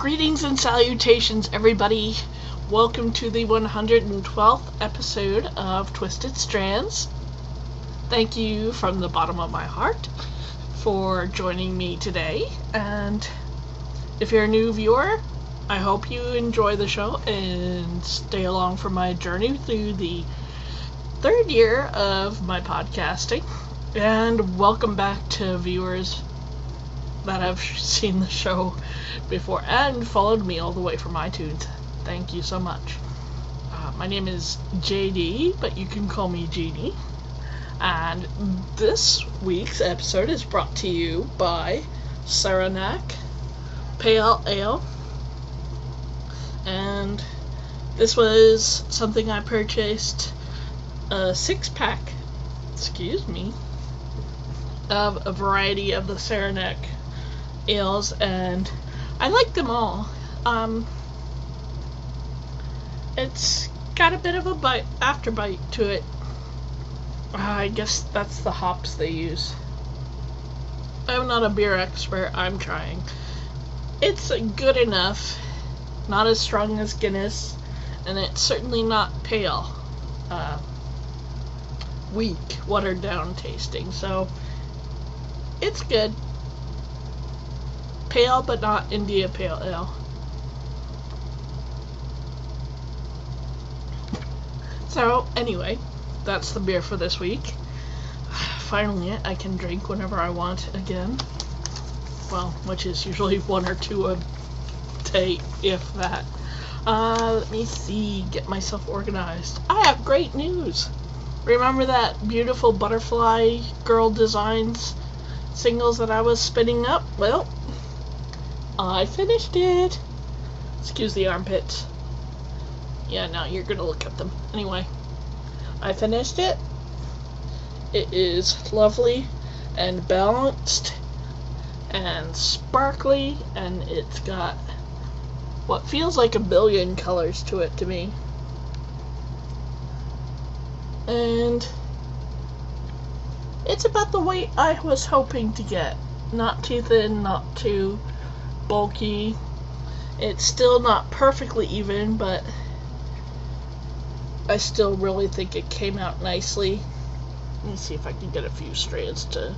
Greetings and salutations, everybody. Welcome to the 112th episode of Twisted Strands. Thank you from the bottom of my heart for joining me today. And if you're a new viewer, I hope you enjoy the show and stay along for my journey through the third year of my podcasting. And welcome back to viewers that have seen the show before and followed me all the way from iTunes. Thank you so much. My name is JD, but you can call me Jeannie. And this week's episode is brought to you by Saranac Pale Ale. And this was something I purchased, a 6-pack, of a variety of the Saranac ales, and I like them all. It's got a bit of a afterbite to it. I guess that's the hops they use. I'm not a beer expert, I'm trying. It's good enough, not as strong as Guinness, and it's certainly not pale. Weak, watered down tasting, so it's good. Pale, but not India Pale Ale. So, anyway, that's the beer for this week. Finally, I can drink whenever I want again. Well, which is usually 1 or 2 a day, if that. Let me see, get myself organized. I have great news! Remember that beautiful butterfly girl designs singles that I was spinning up? Well, I finished it. Excuse the armpits. Yeah, now you're gonna look at them. Anyway, I finished it. It is lovely and balanced and sparkly, and it's got what feels like a billion colors to it to me. And it's about the weight I was hoping to get. Not too thin, not too bulky. It's still not perfectly even, but I still really think it came out nicely. Let me see if I can get a few strands to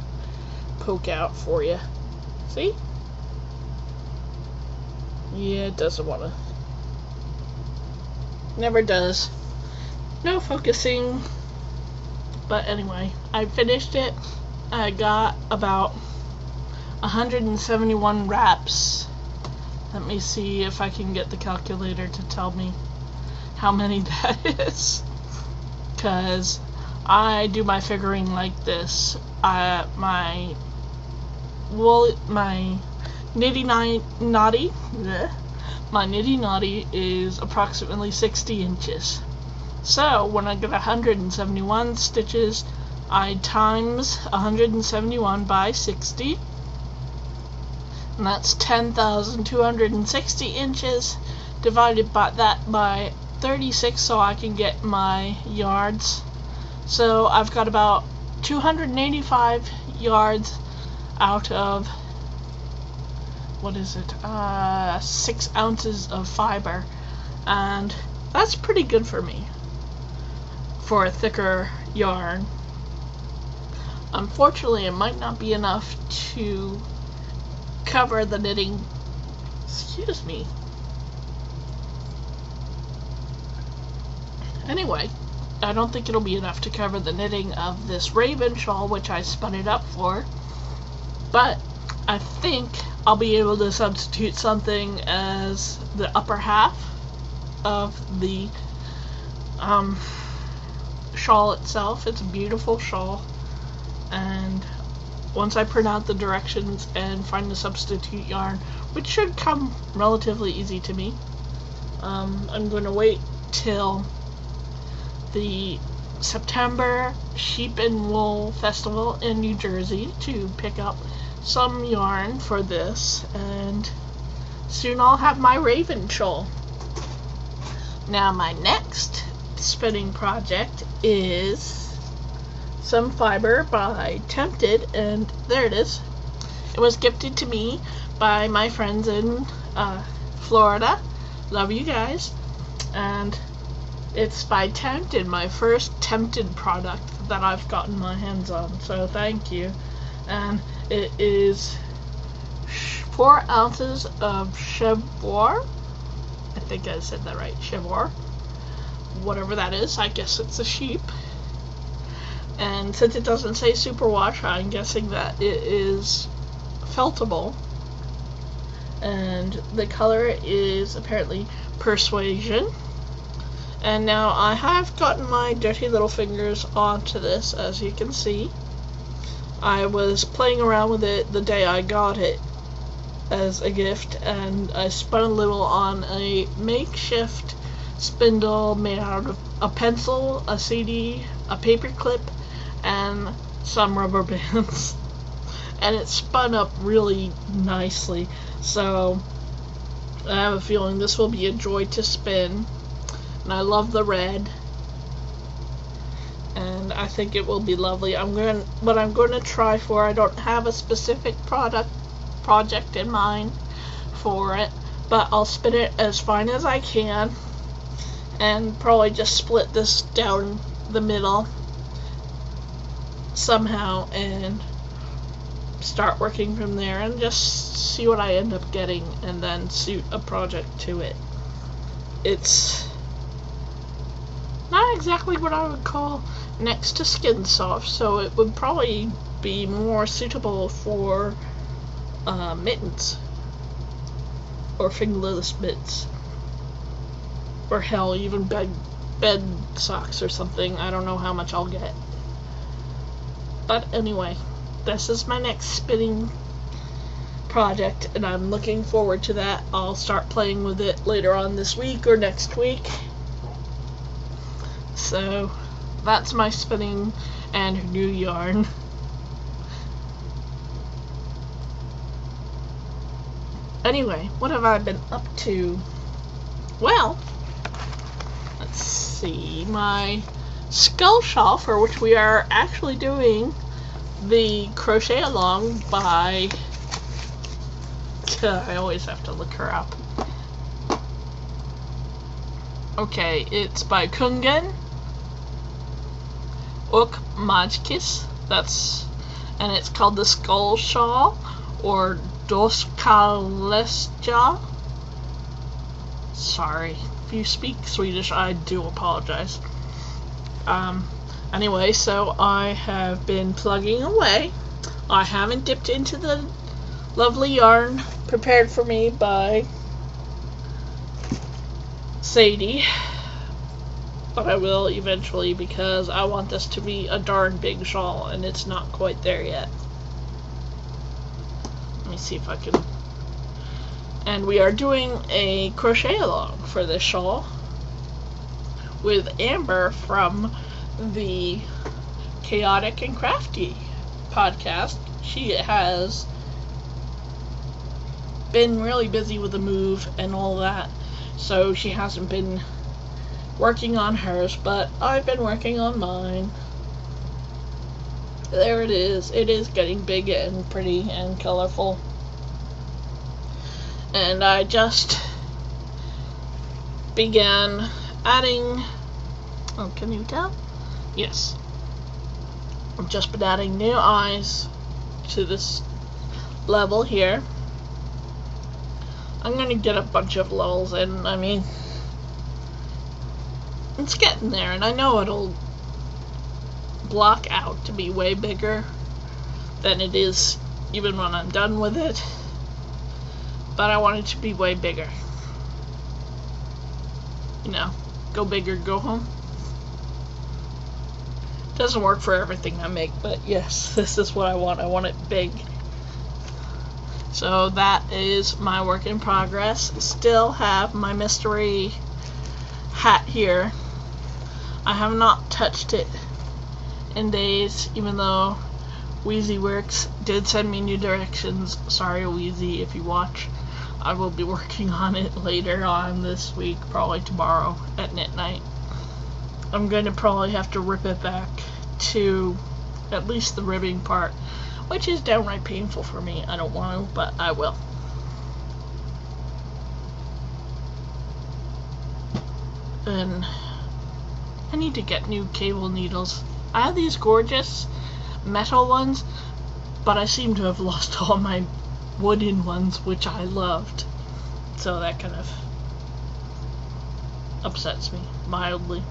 poke out for you. See? Yeah, it doesn't want to. Never does. No focusing. But anyway, I finished it. I got about 171 wraps. Let me see if I can get the calculator to tell me how many that is. Because I do my figuring like this. My nitty naughty is approximately 60 inches. So when I get 171 stitches, I times 171 by 60, and that's 10,260 inches, divided by that by 36 so I can get my yards. So I've got about 285 yards out of, 6 ounces of fiber, and that's pretty good for me for a thicker yarn. Unfortunately, it might not be enough to cover the knitting. Excuse me. Anyway, I don't think it'll be enough to cover the knitting of this raven shawl, which I spun it up for. But I think I'll be able to substitute something as the upper half of the shawl itself. It's a beautiful shawl, and once I print out the directions and find the substitute yarn, which should come relatively easy to me, I'm going to wait till the September Sheep and Wool Festival in New Jersey to pick up some yarn for this, and soon I'll have my raven shawl. Now my next spinning project is some fiber by Tempted, and there it is. It was gifted to me by my friends in Florida. Love you guys. And it's by Tempted, my first Tempted product that I've gotten my hands on. So thank you. And it is 4 ounces of Chevroir. I think I said that right. Chevroir. Whatever that is. I guess it's a sheep. And since it doesn't say superwash, I'm guessing that it is feltable. And the color is apparently Persuasion. And now I have gotten my dirty little fingers onto this, as you can see. I was playing around with it the day I got it as a gift, and I spun a little on a makeshift spindle made out of a pencil, a CD, a paper clip, and some rubber bands. And it spun up really nicely, so I have a feeling this will be a joy to spin. And I love the red, and I think it will be lovely. What I'm going to try for, I don't have a specific project in mind for it, but I'll spin it as fine as I can, and probably just split this down the middle somehow and start working from there and just see what I end up getting and then suit a project to it. It's not exactly what I would call next to skin soft, so it would probably be more suitable for mittens or fingerless mitts, or hell, even bed socks or something. I don't know how much I'll get, but anyway, this is my next spinning project, and I'm looking forward to that. I'll start playing with it later on this week or next week. So that's my spinning and new yarn. Anyway, what have I been up to? Well, let's see, my skull shawl, for which we are actually doing the crochet along by, I always have to look her up. Okay, it's by Kungen Ok Majkis, and it's called the Skull Shawl, or Doskalesja. Sorry, if you speak Swedish, I do apologize. Anyway, so I have been plugging away. I haven't dipped into the lovely yarn prepared for me by Sadie, but I will eventually, because I want this to be a darn big shawl, and it's not quite there yet. Let me see if I can. And we are doing a crochet along for this shawl with Amber from the Chaotic and Crafty podcast. She has been really busy with the move and all that, so she hasn't been working on hers, but I've been working on mine. There it is. It is getting big and pretty and colorful. And I just began adding, oh, can you tell? Yes. I've just been adding new eyes to this level here. I'm going to get a bunch of levels in. I mean, it's getting there, and I know it'll block out to be way bigger than it is even when I'm done with it, but I want it to be way bigger. You know, go big or go home. Doesn't work for everything I make, but yes, this is what I want. I want it big. So that is my work in progress. Still have my mystery hat here. I have not touched it in days, even though Wheezy Works did send me new directions. Sorry, Wheezy, if you watch. I will be working on it later on this week, probably tomorrow at midnight. I'm going to probably have to rip it back to at least the ribbing part, which is downright painful for me. I don't want to, but I will. and I need to get new cable needles. I have these gorgeous metal ones, but I seem to have lost all my wooden ones, which I loved. So that kind of upsets me mildly.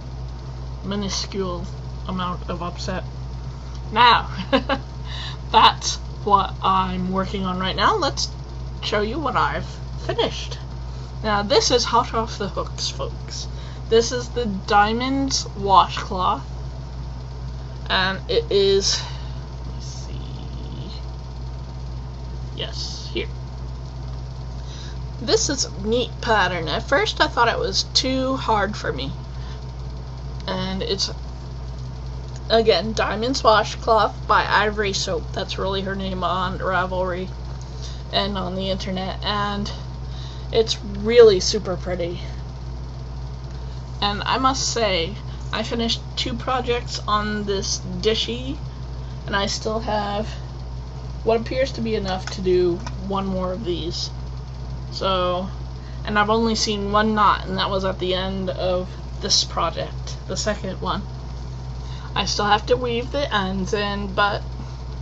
Minuscule amount of upset. Now, that's what I'm working on right now. Let's show you what I've finished. Now, this is hot off the hooks, folks. This is the Diamonds washcloth, and it is, let's see, yes, here. This is a neat pattern. At first I thought it was too hard for me, and it's, again, Diamonds washcloth by Ivory Soap. That's really her name on Ravelry and on the internet, and it's really super pretty. And I must say, I finished 2 projects on this dishy, and I still have what appears to be enough to do 1 more of these. So, and I've only seen 1 knot, and that was at the end of this project, the second one. I still have to weave the ends in, but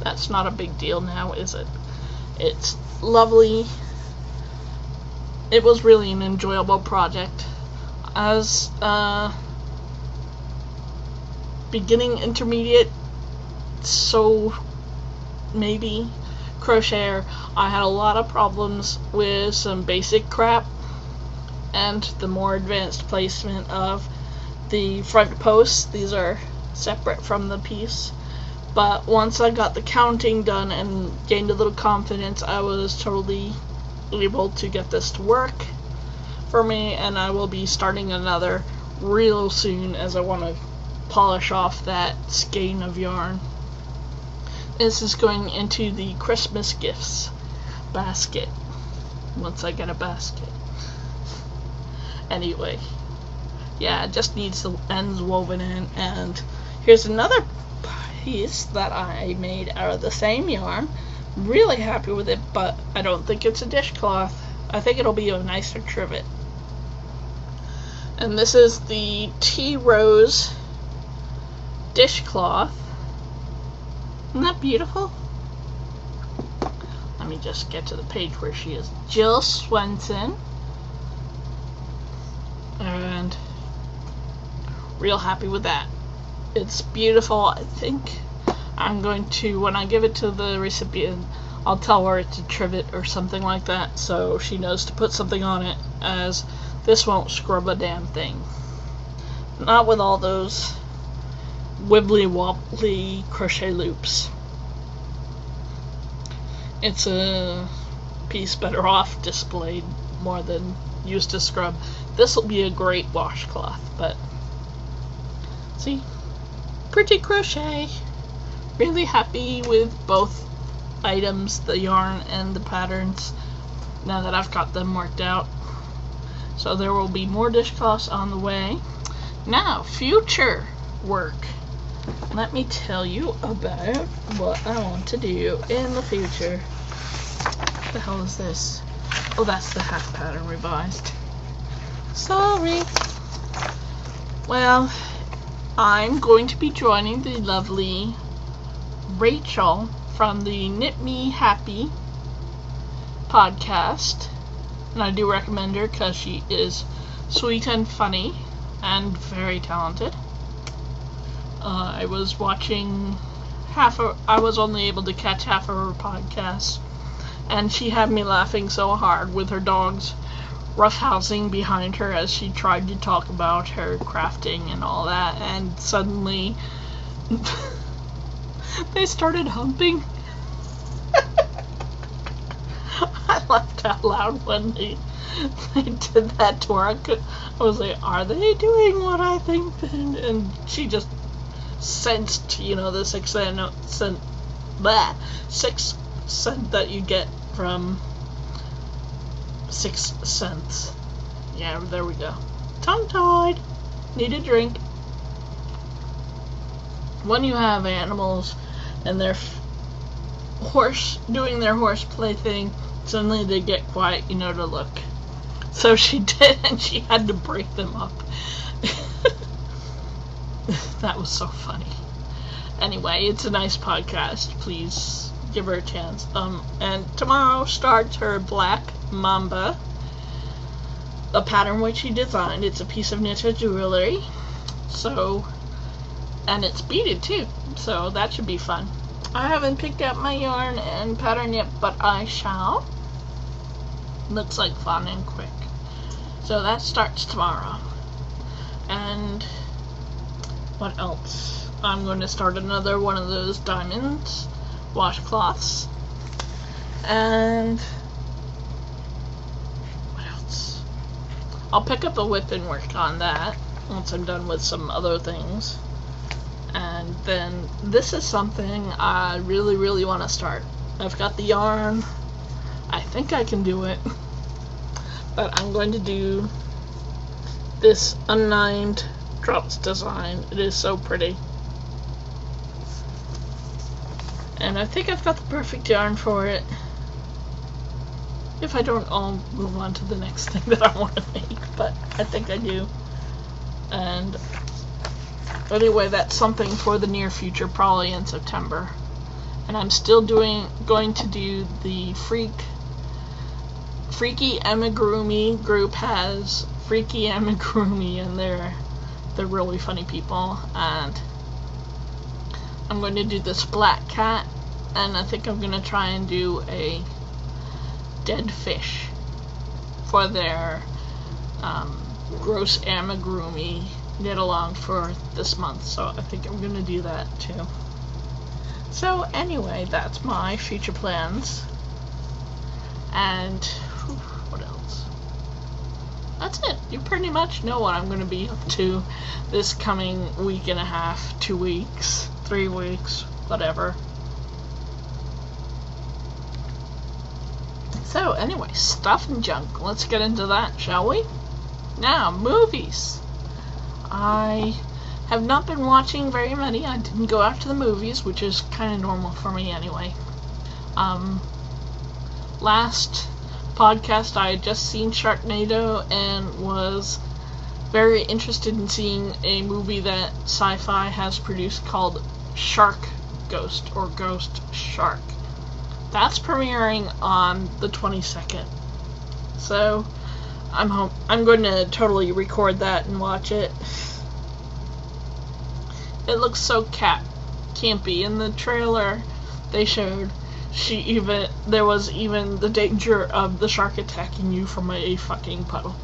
that's not a big deal now, is it? It's lovely. It was really an enjoyable project. As beginning intermediate, so maybe crocheter, I had a lot of problems with some basic crap and the more advanced placement of the front posts. These are separate from the piece, but once I got the counting done and gained a little confidence, I was totally able to get this to work for me, and I will be starting another real soon as I want to polish off that skein of yarn. This is going into the Christmas gifts basket once I get a basket. Anyway, yeah, it just needs the ends woven in. And here's another piece that I made out of the same yarn. Really happy with it, but I don't think it's a dishcloth. I think it'll be a nicer trivet. And this is the Tea Rose dishcloth. Isn't that beautiful? Let me just get to the page where she is. Jill Swenson. And real happy with that. It's beautiful. I think I'm going to, when I give it to the recipient, I'll tell her it's a trivet or something like that, so she knows to put something on it, as this won't scrub a damn thing. Not with all those wibbly wobbly crochet loops. It's a piece better off displayed more than used to scrub. This will be a great washcloth, but see, pretty crochet. Really happy with both items, the yarn and the patterns, now that I've got them worked out. So there will be more dishcloths on the way. Now, future work. Let me tell you about what I want to do in the future. What the hell is this? Oh, that's the hat pattern revised. Sorry. Well, I'm going to be joining the lovely Rachel from the Knit Me Happy podcast, and I do recommend her because she is sweet and funny and very talented. I was watching I was only able to catch half of her podcast, and she had me laughing so hard with her dogs roughhousing behind her as she tried to talk about her crafting and all that, and suddenly they started humping. I laughed out loud when they did that to her. I was like, are they doing what I think? And she just sensed, the sixth sense that you get from Sixth Sense. Yeah, there we go. Tongue-tied. Need a drink. When you have animals and they're doing their horseplay thing, suddenly they get quiet, to look. So she did, and she had to break them up. That was so funny. Anyway, it's a nice podcast. Please give her a chance. And tomorrow starts her Black Mamba, a pattern which she designed. It's a piece of knitted jewelry. So, and it's beaded too. So that should be fun. I haven't picked out my yarn and pattern yet, but I shall. Looks like fun and quick. So that starts tomorrow. And what else? I'm going to start another one of those diamonds washcloths. And what else? I'll pick up a whip and work on that once I'm done with some other things. And then this is something I really, really want to start. I've got the yarn. I think I can do it. But I'm going to do this unnamed drops design. It is so pretty. And I think I've got the perfect yarn for it. If I don't, I'll move on to the next thing that I want to make. But I think I do. And anyway, that's something for the near future, probably in September. And I'm still going to do the Freaky Amigurumi group has Freaky Amigurumi, and they're really funny people. And I'm going to do this black cat, and I think I'm going to try and do a dead fish for their gross amigurumi knit along for this month, so I think I'm gonna do that too. So anyway, that's my future plans. And what else? That's it. You pretty much know what I'm gonna be up to this coming week and a half, 2 weeks, 3 weeks, whatever. So anyway, stuff and junk. Let's get into that, shall we? Now, movies. I have not been watching very many. I didn't go out to the movies, which is kind of normal for me anyway. Last podcast I had just seen Sharknado and was very interested in seeing a movie that Sci-Fi has produced called Shark Ghost, or Ghost Shark. That's premiering on the 22nd. So I'm going to totally record that and watch it. It looks so campy. In the trailer they showed there was even the danger of the shark attacking you from a fucking puddle.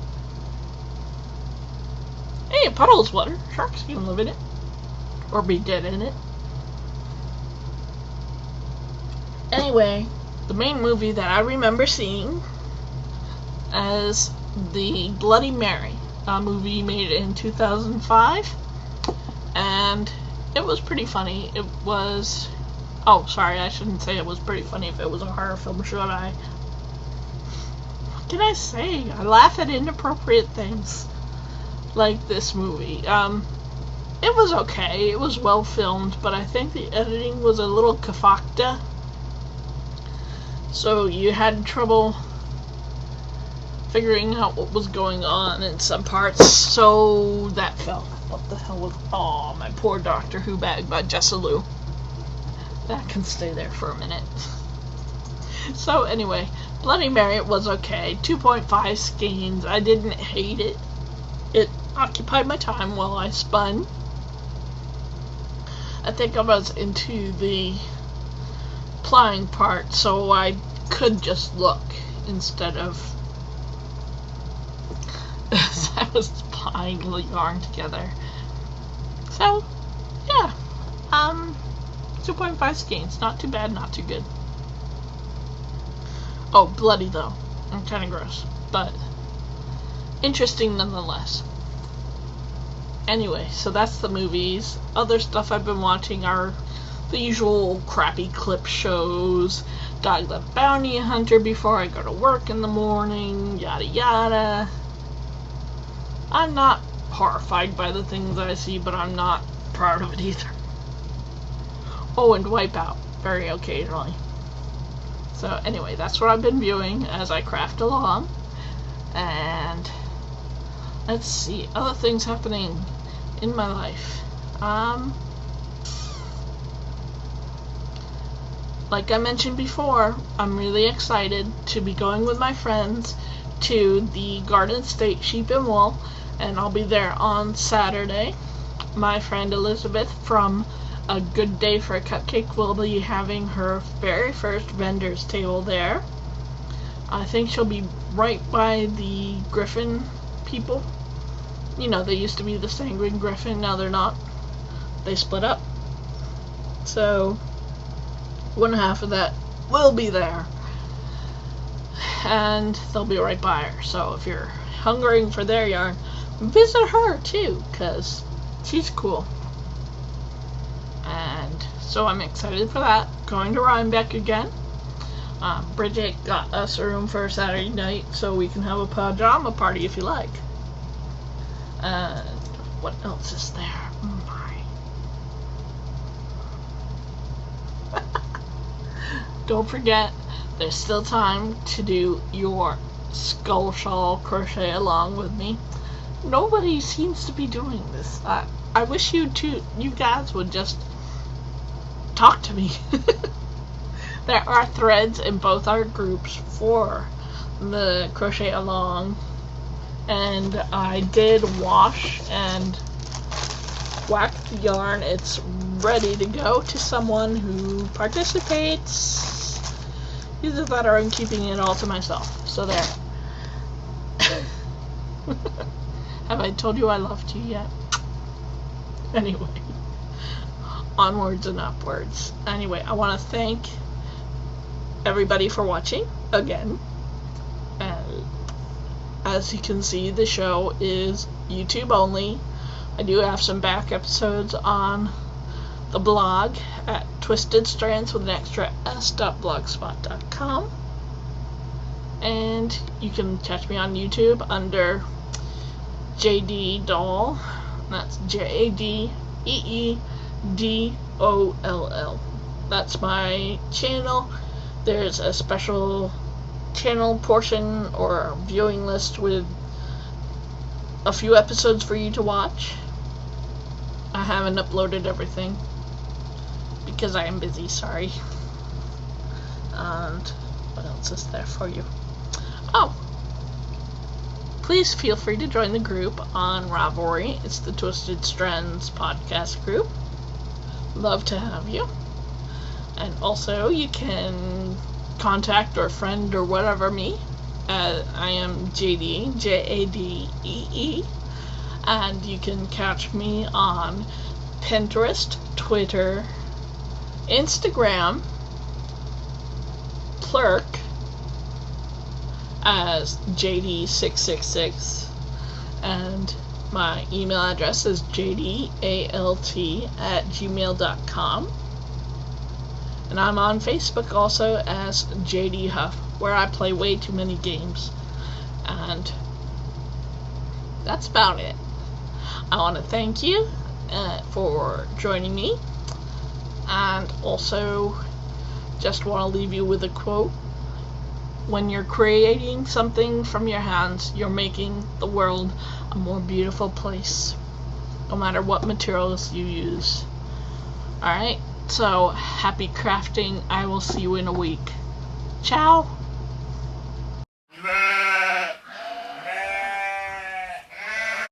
Hey, a puddle is water. Sharks can live in it. Or be dead in it. Anyway, the main movie that I remember seeing as the Bloody Mary, a movie made in 2005, and it was pretty funny. It was, oh sorry, I shouldn't say it was pretty funny. If it was a horror film, should I? What can I say? I laugh at inappropriate things like this movie. It was okay. It was well filmed, but I think the editing was a little kafakta, so you had trouble figuring out what was going on in some parts, so that fell. What the hell was... Aw, my poor Doctor Who bag by Jessalou. That can stay there for a minute. So anyway, Bloody Mary was okay. 2.5 skeins. I didn't hate it. It occupied my time while I spun. I think I was into the plying part, so I could just look instead of I was plying the yarn together. So, yeah. 2.5 skeins. Not too bad, not too good. Oh, bloody though. And kind of gross. But interesting nonetheless. Anyway, so that's the movies. Other stuff I've been watching are the usual crappy clip shows. Dog the Bounty Hunter before I go to work in the morning. Yada yada. I'm not horrified by the things I see, but I'm not proud of it either. Oh, and Wipeout, very occasionally. So anyway, that's what I've been viewing as I craft along. And Let's see, other things happening in my life. Like I mentioned before, I'm really excited to be going with my friends to the Garden State Sheep and Wool, and I'll be there on Saturday. My friend Elizabeth from A Good Day for a Cupcake will be having her very first vendor's table there. I think she'll be right by the Griffin people. You know, they used to be the Sanguine Griffin, now they're not. They split up. So, one half of that will be there. And they'll be right by her. So if you're hungering for their yarn, visit her too, because she's cool. And so I'm excited for that. Going to Rhinebeck again. Bridget got us a room for Saturday night, so we can have a pajama party if you like. And what else is there? Don't forget, there's still time to do your skull shawl crochet along with me. Nobody seems to be doing this. I wish you guys would just talk to me. There are threads in both our groups for the crochet along, and I did wash and wax the yarn. It's ready to go to someone who participates. Either that or I'm keeping it all to myself. So there. Have I told you I loved you yet? Anyway. Onwards and upwards. Anyway, I want to thank everybody for watching again. As you can see, the show is YouTube only. I do have some back episodes on the blog at Twisted Strands with an extra s.blogspot.com, and you can catch me on YouTube under JD Doll. That's JADEEDOLL. That's my channel. There's a special channel portion or viewing list with a few episodes for you to watch. I haven't uploaded everything because I am busy, sorry. And what else is there for you? Oh, please feel free to join the group on Ravelry. It's the Twisted Strands podcast group. Love to have you. And also, you can contact or friend or whatever me. I am JD, JADEE. And you can catch me on Pinterest, Twitter, Instagram, Plurk as JD666, and my email address is jdalt@gmail.com. And I'm on Facebook also as JD Huff, where I play way too many games. And that's about it. I want to thank you for joining me, and also just want to leave you with a quote. When you're creating something from your hands, you're making the world a more beautiful place, no matter what materials you use. Alright, so happy crafting. I will see you in a week. Ciao!